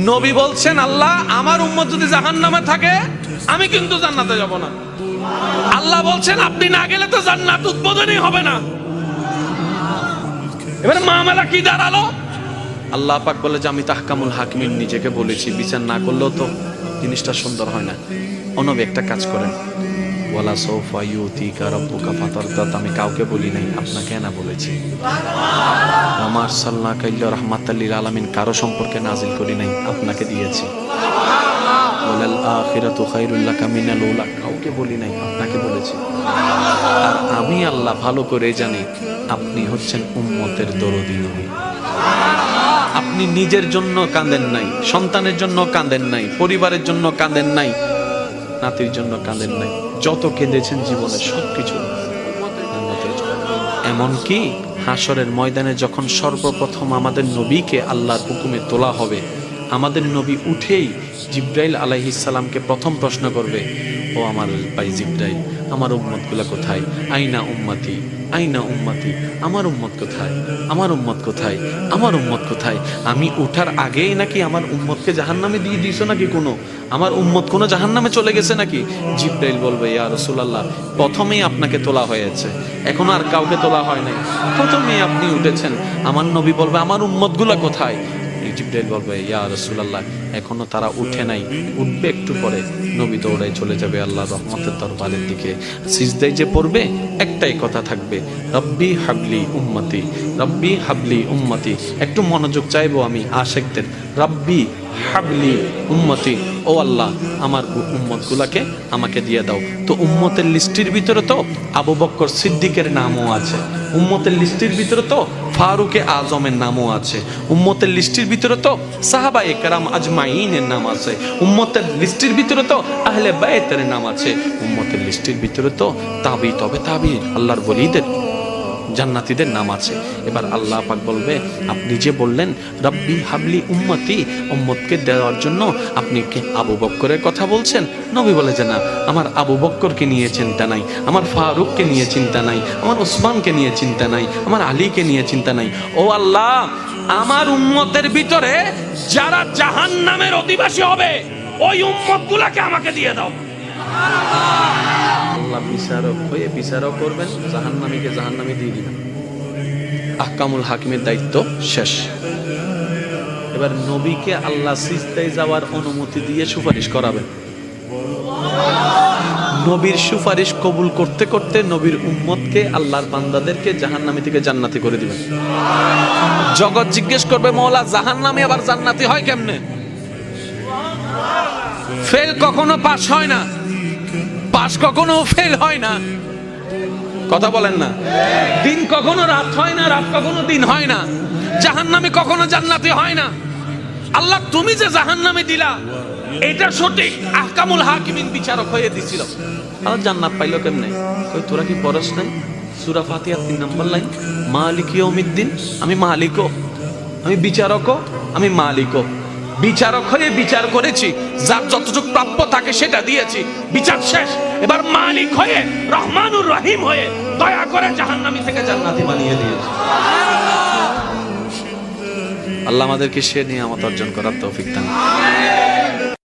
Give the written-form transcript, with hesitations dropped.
নবী বলছেন আল্লাহ আমার উম্মত যদি জাহান্নামে থাকে আমি কিন্তু জান্নাতে যাব না। আল্লাহ বলছেন আপনি না গেলে তো জান্নাত উদ্বোধনই হবে না। এবারে মামলা কি দাঁড়ালো? আল্লাহ পাক বলে যে আমি তাহকামুল হাকিমিন নিজেকে বলেছি, বিচার না করলেও তো জিনিসটা সুন্দর হয় না। অনবী একটা কাজ করেন, ওয়ালা সাউফা ইউতিকা রাব্বুকা ফাতারদা, আমি কাউকে বলি নাই, আপনাকে না বলেছি। আমার সাল্লাল্লাহু ইল্লা রাহমাতাল লিল আলামিন কারো সম্পর্কে নাজিল করি নাই, আপনাকে দিয়েছি। ওয়ালাল আখিরাতু খায়রুল লাকা মিনাল উলা, কাউকে বলি নাই, আপনাকে বলেছি। আর আমি আল্লাহ ভালো করে জানি আপনি হচ্ছেন উম্মতের দরদী নবী। আপনি নিজের জন্য কাঁদেন নাই, সন্তানের জন্য কাঁদেন নাই, পরিবারের জন্য কাঁদেন নাই, নাতির জন্য কাঁদেন নাই, যত কেঁদেছেন জীবনে সবকিছু এমনকি হাসরের ময়দানে যখন সর্বপ্রথম আমাদের নবীকে আল্লাহর হুকুমে তোলা হবে, আমাদের নবী উঠেই জিব্রাইল আলাইহিস সালামকে প্রথম প্রশ্ন করবে, ও আমার ভাই জিব্রাইল, আমার উম্মতগুলো কোথায়? আইনা উম্মতি, আইনা উম্মতি, আমার উম্মত কোথায়, আমার উম্মত কোথায়, আমার উম্মত কোথায়? আমি উঠার আগেই নাকি আমার উম্মতকে জাহান্নামে দিয়ে দিয়েছো নাকি? কোনো আমার উম্মত কোনো জাহান্নামে চলে গেছে নাকি? জিব্রাইল বলবে, ইয়া রাসূলুল্লাহ, প্রথমেই আপনাকে তোলা হয়েছে, এখন আর কাউকে তোলা হয় নাই, প্রথমেই আপনি উঠেছেন। আমার নবী বলবে, আমার উম্মতগুলো কোথায়? জিব্রাইল বলবে, ইয়া রাসূলুল্লাহ, এখনো তারা উঠে নাই, উঠবে একটু পরে। নবী দৌড়ায় চলে যাবে আল্লাহর রহমতের দরবারের দিকে। সিজদায় যে পড়বে একটাই কথা থাকবে, রব্বি হাবলি উম্মতি, রব্বি হাবলি উম্মতি। একটু মনোযোগ চাইবো আমি আশিকদের, রব্বি হাবলি উম্মতি, ও আল্লাহ আমার উম্মতগুলাকে আমাকে দিয়ে দাও। তো উম্মতের লিস্টের ভিতরে তো আবু বকর সিদ্দিকের নামও আছে, উম্মতের লিস্টের ভিতরে তো ফারুকে আজমের নামও আছে, উম্মতের লিস্টের ভিতরে তো সাহাবায়ে কেরাম আজমাইনের নাম আছে, উম্মতের লিস্টের ভিতরে তো আহলে বাইতের নাম আছে, উম্মতের লিস্টের ভিতরে তো তাবি তবে তাবি আল্লাহর ওলিদের জান্নাতীদের নাম আছে। এবার আল্লাহ পাক বলবে, আপনি যে বললেন রব্বি হাবলি উম্মতি, উম্মতকে দেওয়ার জন্য আপনি কি আবু বকরের কথা বলছেন? নবী বলে যে না, আমার আবু বকরকে নিয়ে চিন্তা নাই, আমার ফারুককে নিয়ে চিন্তা নাই, আমার ওসমানকে নিয়ে চিন্তা নাই, আমার আলীকে নিয়ে চিন্তা নাই। ও আল্লাহ, আমার উম্মতের ভিতরে যারা জাহান্নামের অধিবাসী হবে ওই উম্মতগুলোকে আমাকে দিয়ে দাও। আল্লাহ বিচারক হয়ে বিচারক করবেন, জাহান্নামীকে জাহান্নামী দিয়ে দিবেন। আহকামুল হাকিমের দায়িত্ব শেষ। এবার নবীকে আল্লাহ সিজদায় যাওয়ার অনুমতি দিয়ে সুপারিশ করাবেন। নবীর সুপারিশ কবুল করতে করতে নবীর উম্মতকে, আল্লাহর বান্দাদেরকে জাহান্নামী থেকে জান্নাতি করে দিবেন। জগৎ জিজ্ঞেস করবে, মওলা জাহান্নামী আবার জান্নাতি হয় কেমনে? ফেল কখনো পাস হয় না, পাস কখনো ফেল হয় না, কথা বলেন না। দিন কখনো রাত হয় না, রাত কখনো দিন হয় না, জাহান্নামী কখনো জান্নাতি হয় না। আল্লাহ তুমি যে জাহান্নামে দিলা এটা সঠিক, আহকামুল হাকিমিন বিচারক হয়ে দিছিল। আর জান্নাত পাইলো কেমনে? কই তোরা কি পড়স নাই সূরা ফাতিহা 3 নম্বর লাইন, মালিক ইয়াউমিদ্দিন, আমি মালিকও, আমি বিচারকও, আমি মালিকও। বিচারক হয়ে বিচার করেছি, যার যতটুকু প্রাপ্য থাকে সেটা দিয়েছি, বিচার শেষ। এবার মালিক হয়ে রহমানুর রহিম হয়ে দয়া করে জাহান্নামী থেকে জান্নাতি বানিয়ে দিয়েছি। আল্লাহ আমাদেরকে সে নিয়ামত অর্জন করার তৌফিক দান।